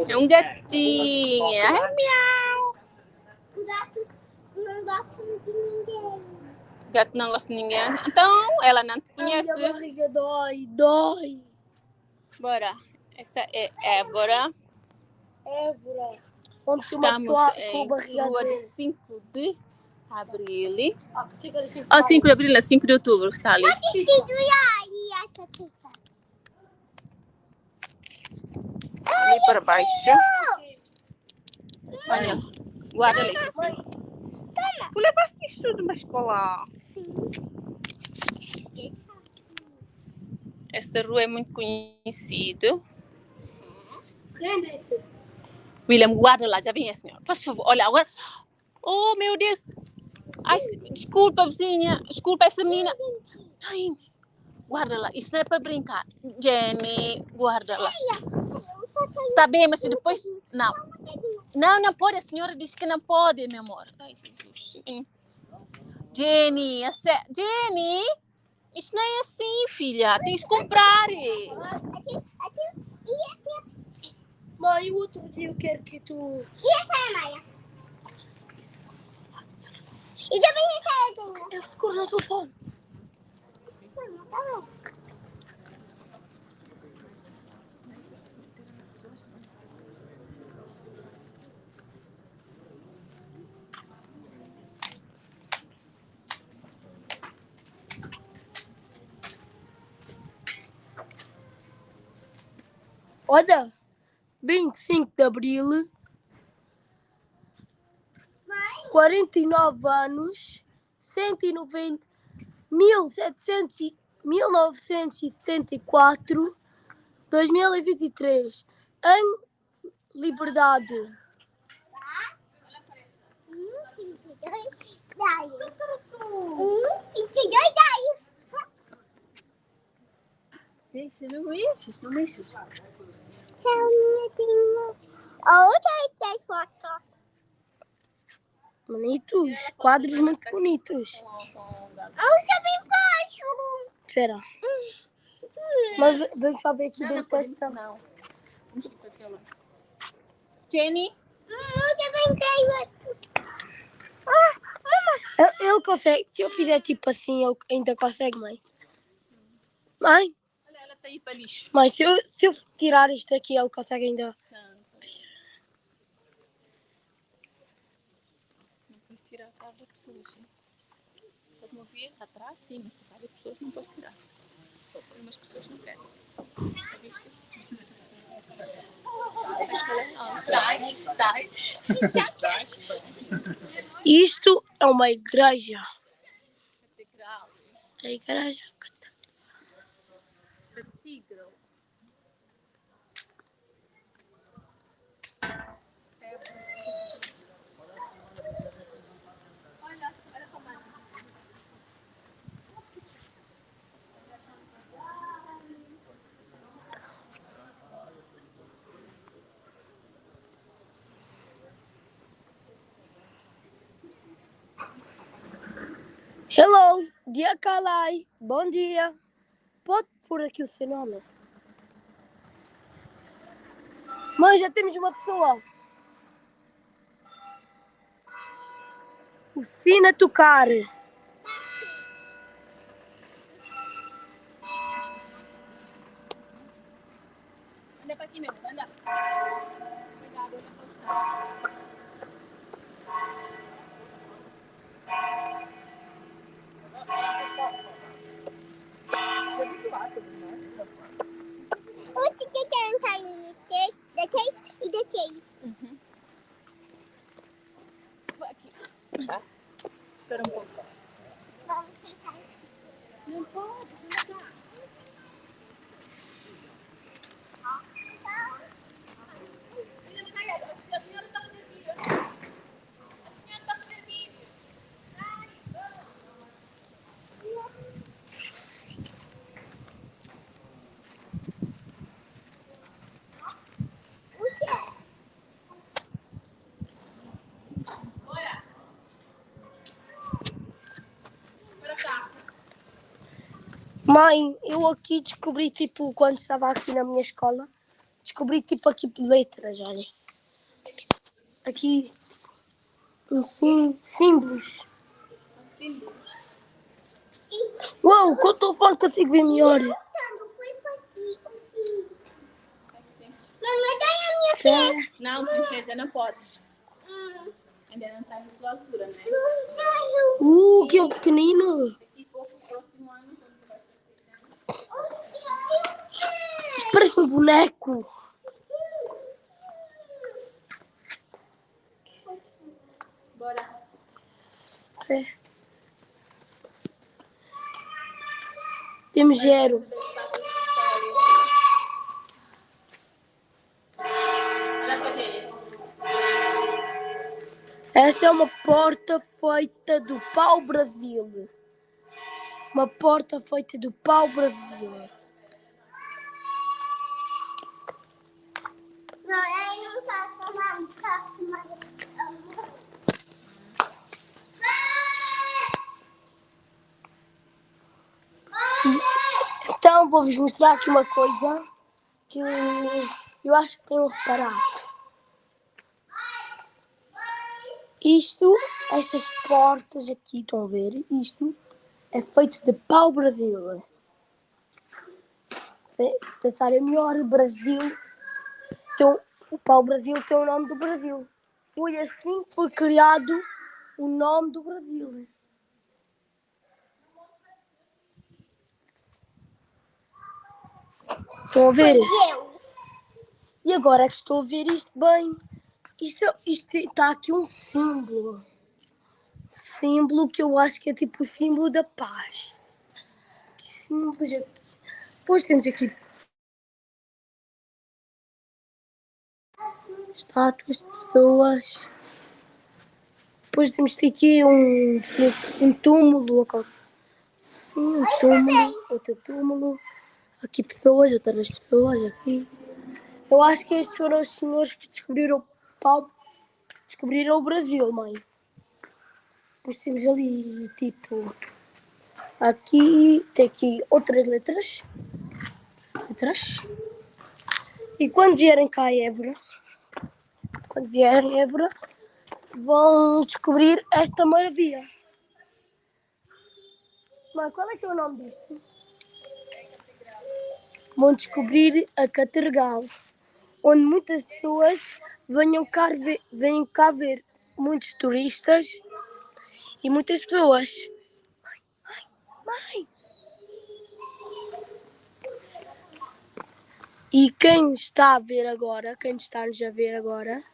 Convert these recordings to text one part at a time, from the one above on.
É um gatinho. Ai, miau. O gato não gosta de ninguém. O gato não gosta de ninguém. Então, ela não te A minha conhece. barriga dói. Bora. Esta é Évora. Évora. Onde tu uma Estamos pessoa com em barriga rua de doente. 5 de abril. Fica assim, Oh, 5 de abril, é 5 de outubro, está ali. Ali para baixo. Olha, guarda ali. Tu levaste isso tudo na escola? Sim. Esta rua é muito conhecida. Rendem-se. William, guarda lá, já vem a senhora. Por favor, olha, agora. Oh, meu Deus. Ai, desculpa, vizinha. Desculpa essa menina. Ai, guarda lá. Isso não é para brincar. Jenny, guarda lá. Tá bem, mas depois... Não. Não pode. A senhora disse que não pode, meu amor. Ai, Jesus. Jenny, Jenny, isso não é assim, filha. Tens que comprar. Mãe, o outro dia eu quero que tu... E essa é a Maia? E também essa é a Dina. Eu seguro no telefone. Tá bom. Olha, 25 de abril, 49 anos, 190, 1974, 2023, em Liberdade. 22 10. 22 10. Deixa, não mexes. Outra foto. Bonitos, quadros muito bonitos. Outra bem baixo. Espera. Mas vamos só ver aqui dentro desta. Não. Jenny? Outra bem baixo. Ele consegue. Se eu fizer tipo assim, ele ainda consegue, mãe. Mãe? Olha, ela está aí para lixo. Mãe, se eu tirar isto aqui, ele consegue ainda. Não podes tirar a casa de pessoas. Pode mover atrás, sim, mas a casa de pessoas não podes tirar. Algumas pessoas não querem. Já viste? Isto é uma igreja. Catedral. A igreja. Cathedral. Olha como é. Hello, dia Kalai. Bom dia. Pode pôr aqui o seu nome? Mãe, já temos uma pessoa. O sino a tocar. Anda para aqui mesmo, anda. Cuidado, olha para o chão. Outra que tem aí. Da 3 e da 3. Vai aqui. Tá? Espera um pouco. Vamos tentar. Não pode, não dá. A senhora está a fazer vídeo. A senhora está a fazer vídeo. Bora. Para cá. Mãe, eu aqui descobri, tipo, quando estava aqui na minha escola, descobri tipo aqui letras, olha. Aqui, símbolos. Uau, com o telefone consigo ver melhor. Foi pra aqui, assim. Assim. Mamãe, dá a minha Sério? pé. Não, princesa, não podes. Ainda não está na tua altura, né? Que é o pequenino. E pouco próximo ano, quando tu vai Isto parece um boneco. Bora. É. Temos 0. Olha para ele. Esta é uma porta feita do pau-brasil. Uma porta feita do pau-brasil. Não, aí não tá tomando, tá tomando. Então vou-vos mostrar aqui uma coisa que eu acho que tenham reparado. Estas portas aqui, estão a ver? Isto é feito de pau-brasil. Se pensarem melhor, Brasil, então, o pau-brasil tem o nome do Brasil. Foi assim que foi criado o nome do Brasil. Estão a ver? Eu. E agora é que estou a ver isto bem. Isto está aqui um símbolo. Símbolo que eu acho que é tipo o símbolo da paz. Que símbolos aqui. Depois temos aqui estátuas de pessoas. Depois temos aqui um túmulo. Sim, um túmulo. Outro túmulo. Aqui pessoas, outras pessoas aqui. Eu acho que estes foram os senhores que descobriram o Brasil, mãe. Depois temos ali, tipo, aqui, tem aqui outras letras. E quando vierem cá a Évora, vão descobrir esta maravilha. Mãe, qual é que é o nome disto? Vão descobrir a Catedral, onde muitas pessoas vêm cá ver muitos turistas e muitas pessoas. Mãe! E quem está nos a ver agora,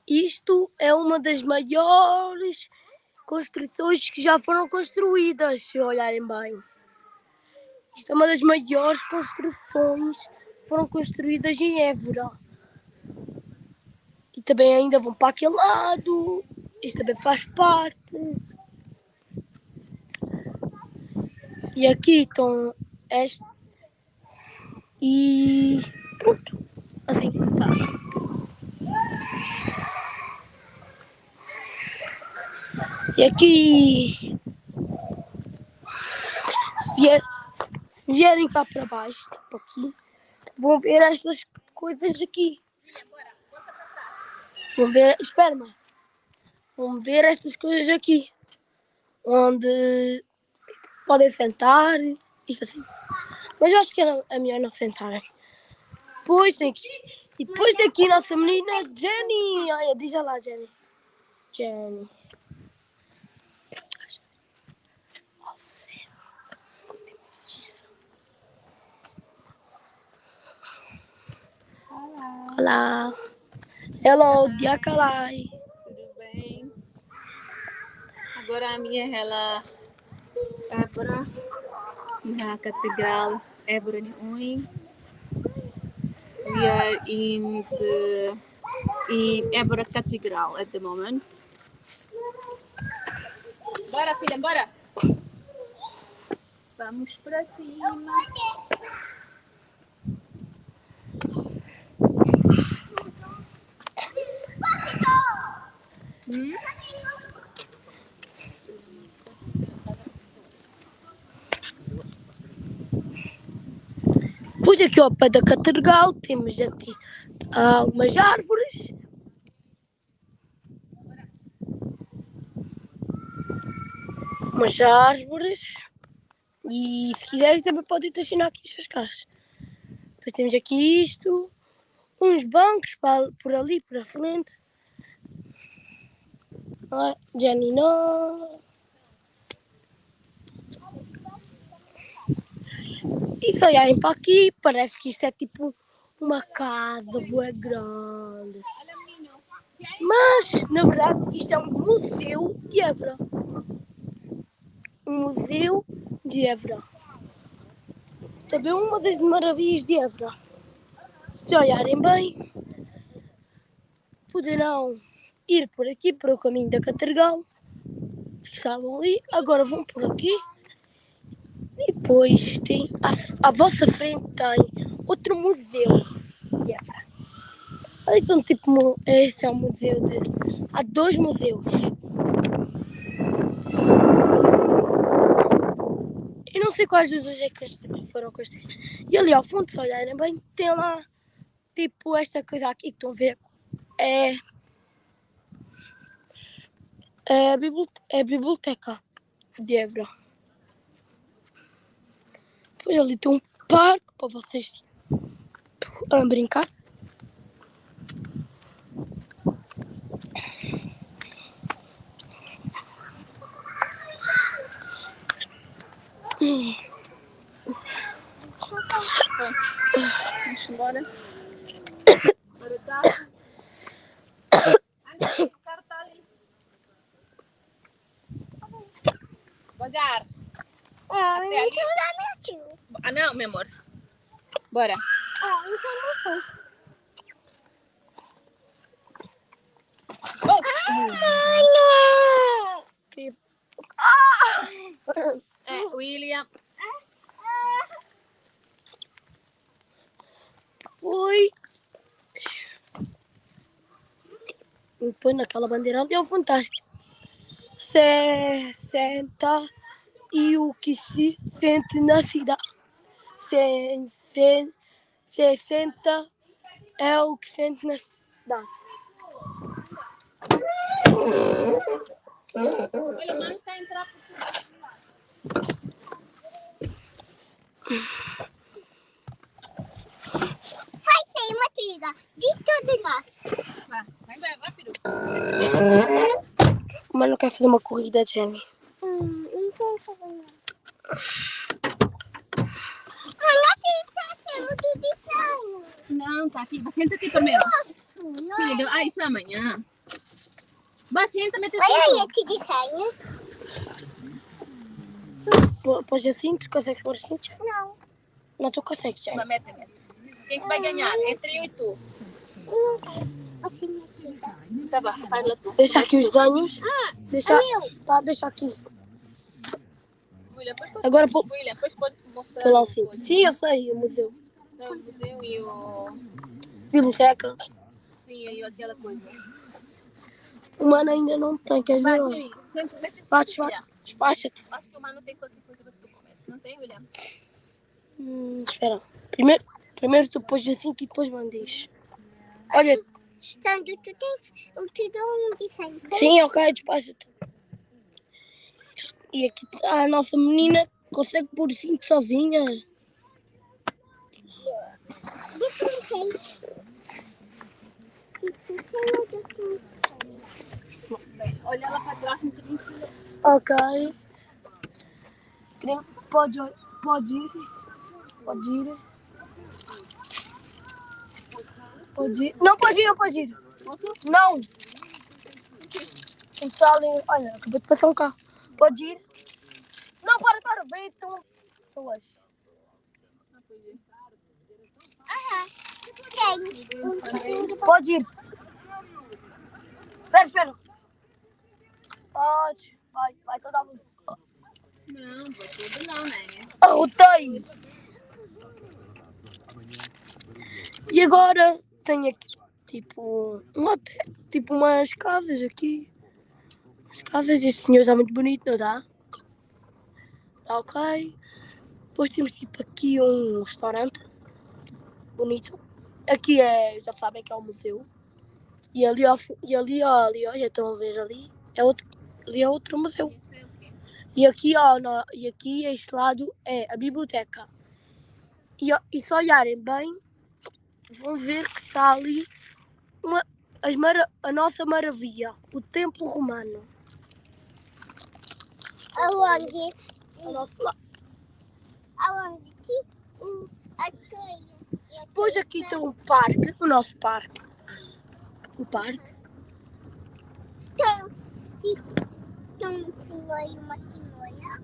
isto é uma das maiores construções que já foram construídas, se olharem bem. Isto é uma das maiores construções que foram construídas em Évora. E também ainda vão para aquele lado. Isto também faz parte. E aqui estão este. E pronto. Assim, tá. E aqui. Se vierem cá para baixo, tipo aqui, vão ver estas coisas aqui. Vão ver. Espera-me. Vão ver estas coisas aqui. Onde podem sentar. Isto assim. Mas eu acho que é melhor não sentarem. Depois tem aqui. E depois tem aqui a nossa menina Jenny. Olha, diz lá, Jenny. Jenny. Olá. Hello, Diakalai. Tudo bem? Agora a minha ela Évora na Catedral Évora de Uni. We are in Évora Catedral at the moment. Bora, filha, bora! Vamos para cima. Depois aqui ao pé da catedral temos aqui algumas árvores. Umas árvores. E se quiserem também podem estacionar aqui as casas. Depois temos aqui isto. Uns bancos por ali, para a frente. Jenny não. E se olharem para aqui, parece que isto é tipo uma casa bué grande. Mas, na verdade, isto é um museu de Évora. Um museu de Évora. Também uma das maravilhas de Évora. Se olharem bem, poderão ir por aqui, para o caminho da catedral. Estavam ali, agora vão por aqui. E depois tem, à vossa frente tem outro museu de Évora. Ali estão tipo, esse é o museu de... Há 2 museus. Eu não sei quais dos dois é que foram construídos. E ali ao fundo, se olharem bem, tem lá tipo esta coisa aqui que estão a ver. É a biblioteca de Évora. Depois ali tem um parque para vocês brincar. Vamos embora. Para o carro. O carro está ali. Devagar. Até ali. Não dá meu tio. Ah, não, meu amor. Bora. Não tem noção. William. Oi. E põe naquela bandeira ali, é fantástico. Senta e o que se sente na cidade. 60 é o que sente na cidade. Olha, a mãe está a entrar por Faz aí, Matilda. Diz tudo nós. Vai rápido. Mas não quer fazer uma corrida, Jenny. Não quero fazer nada. Não tem que ser muito bizarro. Não, tá aqui. Senta aqui primeiro. Filha, isso é amanhã. Vai, senta, mete Olha aí aqui de desenho. Pôs assim, tu consegues pôr assim? Não. Não, tu consegues, Jenny. Mete. Quem que vai ganhar? Entre eu e tu. Eu não quero. Assim, assim. Tá bom, faz lá tu. Deixa aqui os desenhos. Deixa aqui. William, depois Agora pode mostrar. pôr lá o cinto. Sim, eu sei, o museu. O museu e o... Biblioteca. Sim, e aquela coisa. O mano ainda não tem, quer Vai, ver? William. Bate, despacha-te. Acho que o mano tem qualquer coisa para tu começa. Não tem, William? Espera. Primeiro tu pôs o cinto e depois mandes. Olha. Então, tu tens. Eu te dou um desenho. Sim, ok, despacha-te. E aqui está a nossa menina que consegue pôr o cinto sozinha. Olha lá para trás um bocadinho. Ok. Pode ir. Pode ir. Não pode ir. Não. Está ali. Olha, acabei de passar um carro. Pode ir. Não, para. Vem, então. Pessoas. Pode ir. Espera. Pode. Vai toda a luz. Não, vai tudo não, né? Arrotei. E agora tem aqui, tipo umas casas aqui. As casas, este senhor está muito bonito, não dá? Tá ok. Depois temos tipo aqui um restaurante. bonito. Aqui já sabem que é o museu. E ali, já estão a ver ali, ali é outro museu. E aqui, e aqui, este lado é a biblioteca. E se olharem bem, vão ver que está ali a nossa maravilha, o Templo Romano. Aonde? Ao nosso lado. Aonde? Aqui. Depois aqui tem o parque, o nosso parque. O parque. Tem um senhor e uma senhora.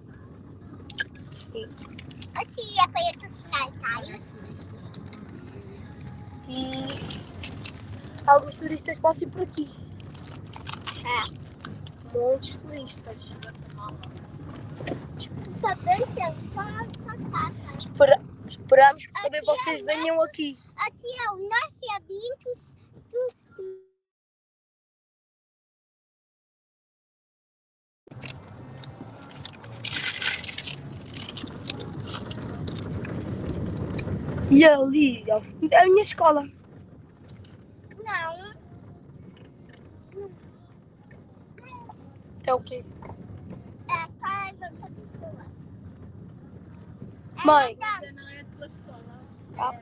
Sim. Aqui é para ir E alguns turistas passam por aqui. Muitos turistas. Também tem só casa. Esperamos que Aqui também vocês venham aqui. Aqui é o nosso ambiente. E ali ao fundo é a minha escola. Não. É o quê? É a casa da pessoa. Mãe. Não é a tua escola. Ah,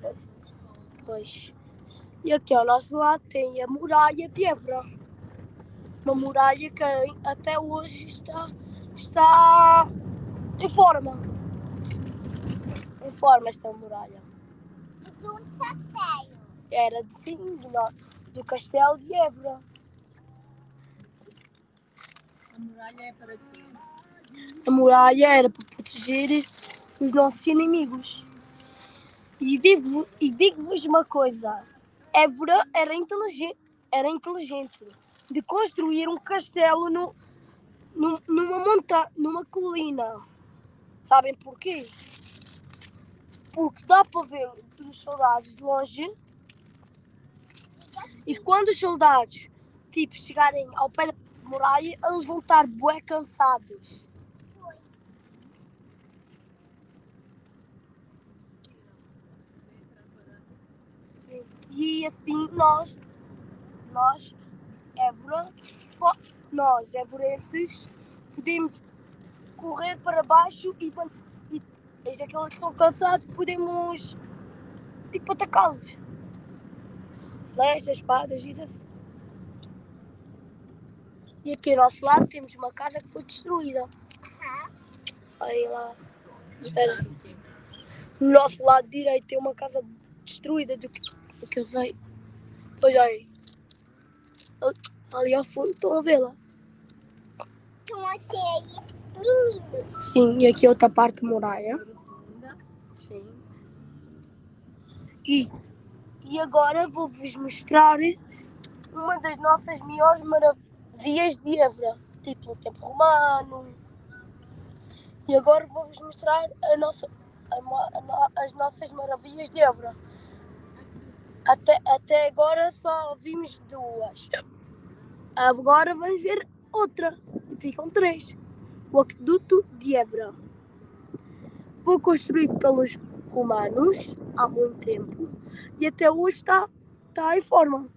pois. E aqui ao nosso lado tem a muralha de Évora. Uma muralha que até hoje está em forma. Em forma esta muralha. Do castelo. Era do Castelo de Évora. A muralha é para quê? A muralha era para proteger os nossos inimigos. E digo-vos uma coisa. Évora era inteligente de construir um castelo numa colina. Sabem porquê? Porque dá para ver os soldados de longe e quando os soldados chegarem ao pé da muralha, eles vão estar bué cansados. E assim Évora, nós évorenses, podemos correr para baixo e eis aqueles que estão cansados, podemos atacá-los. Flechas, espadas e assim. E aqui ao nosso lado temos uma casa que foi destruída. Aí lá, espera. No nosso lado direito tem uma casa destruída do que eu sei. Pois aí. Ali ao fundo estão a vê-la. Com vocês, meninos. Sim, e aqui outra parte da muralha. Sim. E agora vou-vos mostrar uma das nossas maiores maravilhas de Évora. Tipo o Templo Romano. E agora vou-vos mostrar as nossas maravilhas de Évora. Até agora só vimos duas. Agora vamos ver outra. E ficam três. O Aqueduto de Évora. Foi construído pelos romanos há muito tempo. E até hoje está em forma.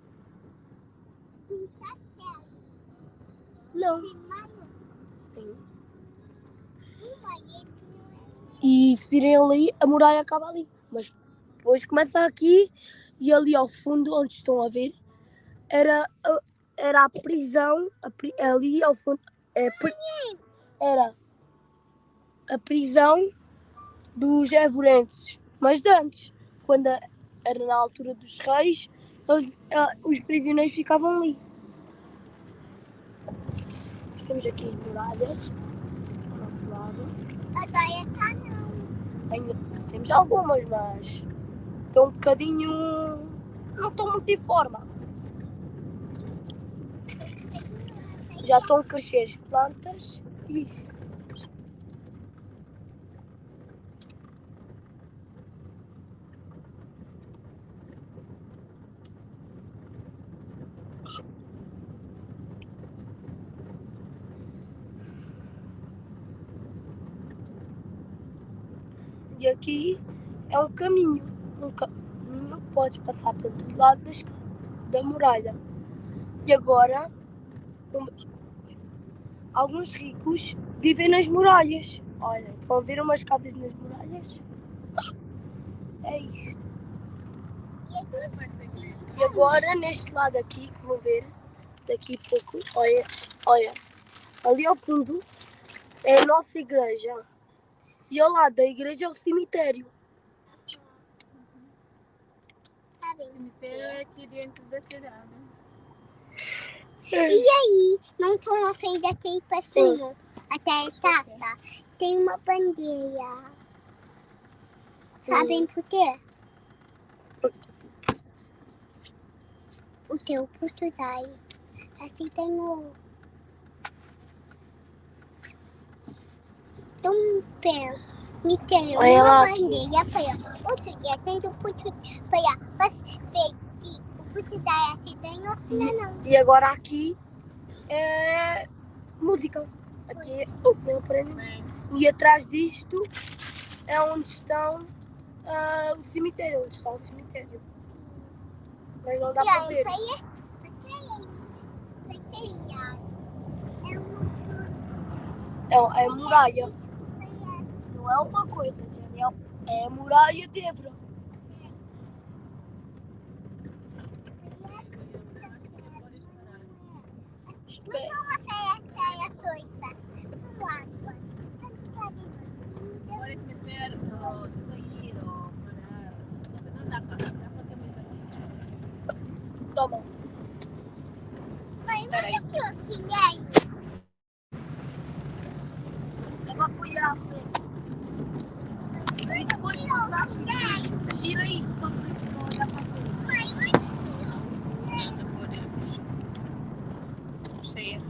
Não. Sim. E se virem ali, a muralha acaba ali. Mas depois começa aqui e ali ao fundo, onde estão a ver, era a prisão. Ali ao fundo era a prisão dos évorenses. Mas de antes, quando era na altura dos reis, os prisioneiros ficavam ali. Temos aqui muralhas ao nosso lado. Agora tá não. Temos algumas, mas estão um bocadinho. Não estão muito em forma. Já estão a crescer as plantas e isso. E aqui é um caminho. podes passar pelo lado da muralha. E agora, alguns ricos vivem nas muralhas. Olha, estão a ver umas casas nas muralhas? É isto. E agora, neste lado aqui, que vão ver, daqui a pouco, olha, ali ao fundo é a nossa igreja. E ao lado da igreja é o cemitério. Sabe? Cemitério é aqui dentro da cidade. E aí, não estão vocês aqui pra cima? Até a taça. Tem uma bandeira. Sabem por quê? O teu Portugal. Aqui tem o... um pé. Me tem Olha uma lá aqui. bandeira para outro dia tem do Portugal. Para você ver que o Portugal aqui tem oceano. E agora aqui é música. Aqui é meu prêmio. E atrás disto é onde estão o cemitério. Onde está o cemitério. Mas não dá E para aí, ver. É a muralha. Não é uma coisa, Daniel. É a muralha de Évora. Pode meter ou sair ou parar. Você não dá para também. Toma. Mãe, olha aqui o silêncio. É para apoiar a frente. E depois gira isso para frente. Não olhar para frente. Mãe, olha aqui o silêncio. Não podemos sair.